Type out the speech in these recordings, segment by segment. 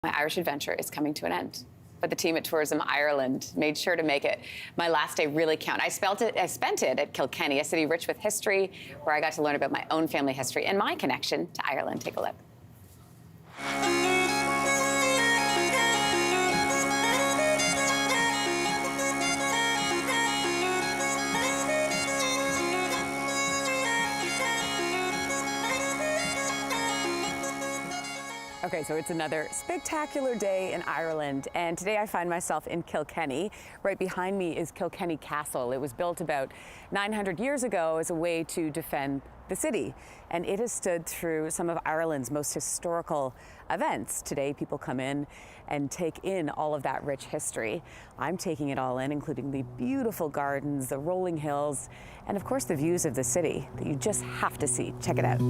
My Irish adventure is coming to an end, but the team at Tourism Ireland made sure to make it my last day really count. I spent it at Kilkenny, a city rich with history, where I got to learn about my own family history and my connection to Ireland. Take a look. Okay, so it's another spectacular day in Ireland, and today I find myself in Kilkenny. Right behind me is Kilkenny Castle. It was built about 900 years ago as a way to defend the city, and it has stood through some of Ireland's most historical events. Today, people come in and take in all of that rich history. I'm taking it all in, including the beautiful gardens, the rolling hills, and of course the views of the city that you just have to see. Check it out.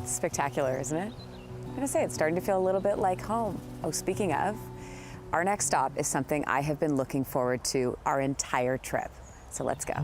Spectacular, isn't it? I'm gonna say it's starting to feel a little bit like home. Oh, speaking of, our next stop is something I have been looking forward to our entire trip. So let's go.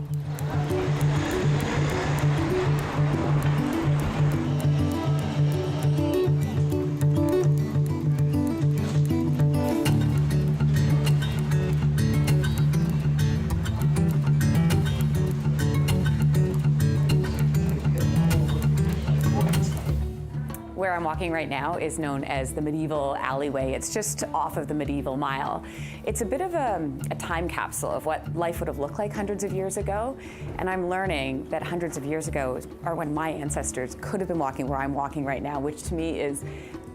Where I'm walking right now is known as the medieval alleyway. It's just off of the medieval mile. It's a bit of a time capsule of what life would have looked like hundreds of years ago. And I'm learning that hundreds of years ago are when my ancestors could have been walking where I'm walking right now, which to me is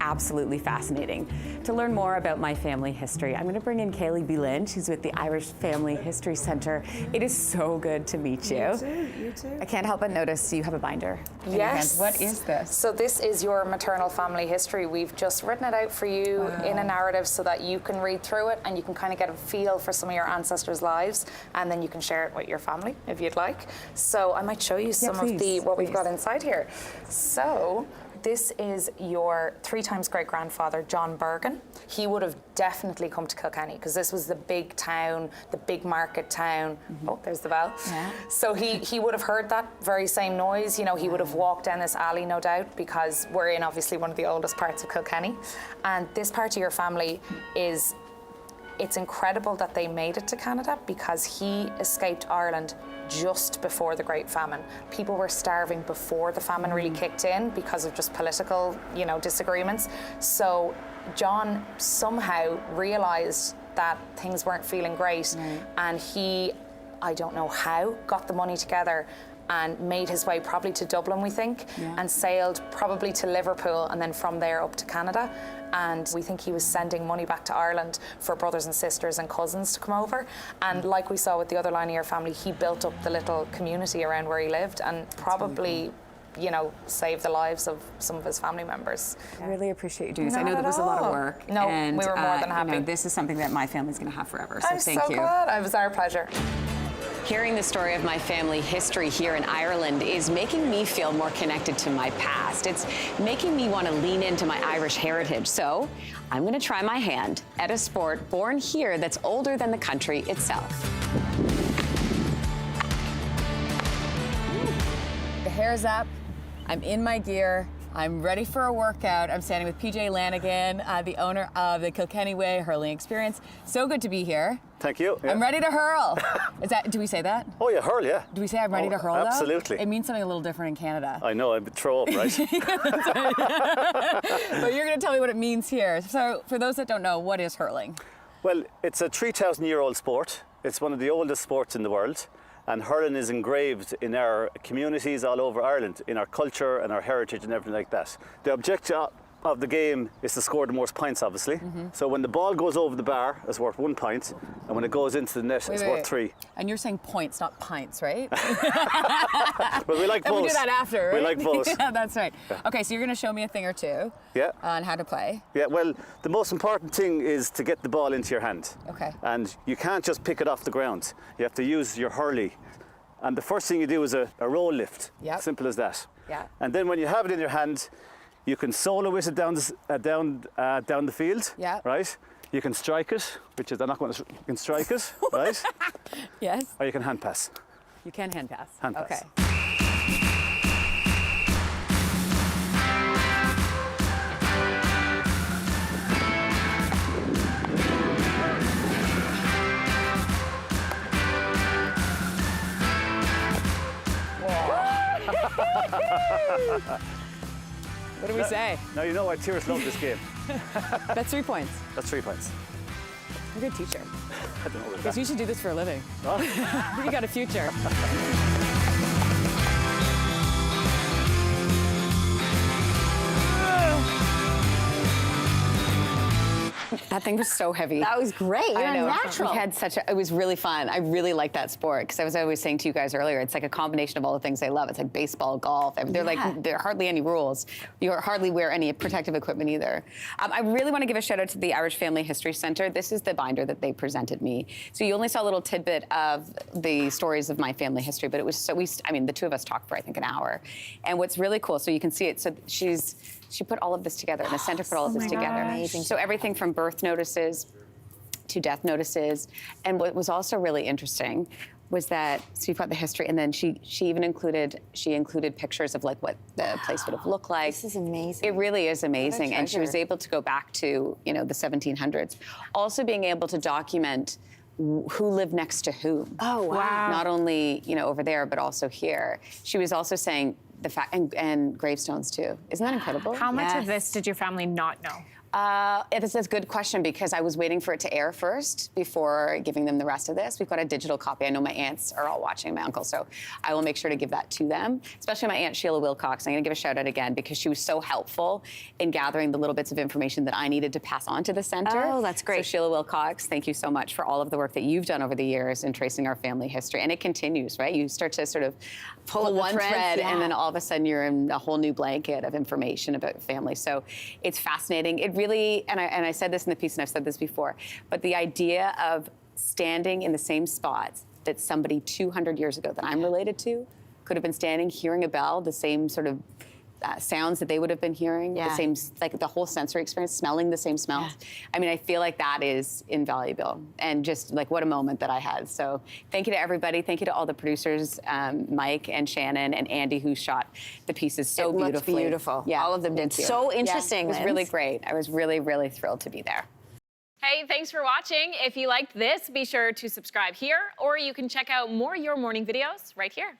absolutely fascinating. To learn more about my family history, I'm going to bring in Kaylee Beland. She's with the Irish Family History Center. It is so good to meet you. You too. I can't help but notice you have a binder in your hand. What is this? So this is your maternal family history. We've just written it out for you in a narrative so that you can read through it and you can kind of get a feel for some of your ancestors' lives, and then you can share it with your family if you'd like. So I might show you some of what we've got inside here. So this is your 3 times great-grandfather, John Bergen. He would have definitely come to Kilkenny because this was the big town, the big market town. Oh, there's the bell. Yeah. So he would have heard that very same noise. You know, he would have walked down this alley, no doubt, because we're in obviously one of the oldest parts of Kilkenny. And this part of your family it's incredible that they made it to Canada because he escaped Ireland just before the Great Famine. People were starving before the famine really kicked in because of just political, disagreements. So John somehow realized that things weren't feeling great, and he, I don't know how, got the money together and made his way probably to Dublin, we think, and sailed probably to Liverpool and then from there up to Canada. And we think he was sending money back to Ireland for brothers and sisters and cousins to come over. And like we saw with the other line of your family, he built up the little community around where he lived and probably saved the lives of some of his family members. I really appreciate you doing this. I know that was a lot of work. No, and, we were more than happy. This is something that my family's going to have forever, so I'm thank you. so glad. It was our pleasure. Hearing the story of my family history here in Ireland is making me feel more connected to my past. It's making me want to lean into my Irish heritage. So I'm going to try my hand at a sport born here that's older than the country itself. The hair's up. I'm in my gear. I'm ready for a workout. I'm standing with PJ Lanigan, the owner of the Kilkenny Way Hurling Experience. So good to be here. Thank you. Yeah. I'm ready to hurl. Do we say that? Oh yeah, hurl, yeah. Do we say I'm ready to hurl, absolutely. Though? It means something a little different in Canada. I know, I'd throw up, right? But you're going to tell me what it means here. So for those that don't know, what is hurling? Well, it's a 3,000-year-old sport. It's one of the oldest sports in the world. And hurling is engraved in our communities all over Ireland, in our culture and our heritage and everything like that. The objective of the game is to score the most points, obviously. So when the ball goes over the bar, it's worth 1 point, and when it goes into the net, it's worth 3. And you're saying points, not pints, right? Well, we like both. And we do that after, right? We like both. Yeah, that's right. Okay, so you're going to show me a thing or two on how to play. Yeah, well, the most important thing is to get the ball into your hand. Okay. And you can't just pick it off the ground. You have to use your hurley. And the first thing you do is a roll lift. Yep. Simple as that. Yeah. And then when you have it in your hand, you can soloist it down the field. Yeah. Right. You can strike it, which is I'm not going to. You can strike it, right? Yes. Or you can hand pass. You can hand pass. Hand pass. Okay. What do we say? Now you know why Tyrus loved this game. That's 3 points. That's 3 points. You're a good teacher. I don't know what Because you should do this for a living. Oh. You got a future. That thing was so heavy. That was great. You're I know. natural. We had it was really fun. I really like that sport because I was always saying to you guys earlier, it's like a combination of all the things I love. It's like baseball, golf. There are hardly any rules. You hardly wear any protective equipment either. I really want to give a shout out to the Irish Family History Centre. This is the binder that they presented me. So you only saw a little tidbit of the stories of my family history, but it was so the two of us talked for I think an hour. And what's really cool, so you can see it. So she put all of this together, and the center put all of this together. Amazing. So everything from birth notices to death notices. And what was also really interesting was that, so you've got the history, and then she even included pictures of like what the place would have looked like. This is amazing. It really is amazing. And she was treasure. able to go back to, the 1700s. Also being able to document who lived next to whom. Oh, wow. Not only, over there, but also here. She was also saying the fact, and gravestones too. Isn't that incredible? How much of Yes. this did your family not know? This is a good question because I was waiting for it to air first before giving them the rest of this. We've got a digital copy. I know my aunts are all watching, my uncle, so I will make sure to give that to them, especially my Aunt Sheila Wilcox. I'm going to give a shout out again because she was so helpful in gathering the little bits of information that I needed to pass on to the center. Oh, that's great. So Sheila Wilcox, thank you so much for all of the work that you've done over the years in tracing our family history. And it continues, right? You start to sort of pull the one threads, thread yeah. and then all of a sudden you're in a whole new blanket of information about family. So it's fascinating. It really, and I said this in the piece and I've said this before, but the idea of standing in the same spots that somebody 200 years ago that I'm related to could have been standing, hearing a bell, the same sort of sounds that they would have been hearing, Yeah. the same, like the whole sensory experience, smelling the same smells. Yeah. I mean, I feel like that is invaluable and just like what a moment that I had. So thank you to everybody. Thank you to all the producers, Mike and Shannon and Andy who shot the pieces so It looked beautifully. beautiful. Yeah, All of them did thank you. so interesting, Yeah, it was Linz. really great. I was really, really thrilled to be there. Hey, thanks for watching. If you liked this, be sure to subscribe here, or you can check out more Your Morning videos right here.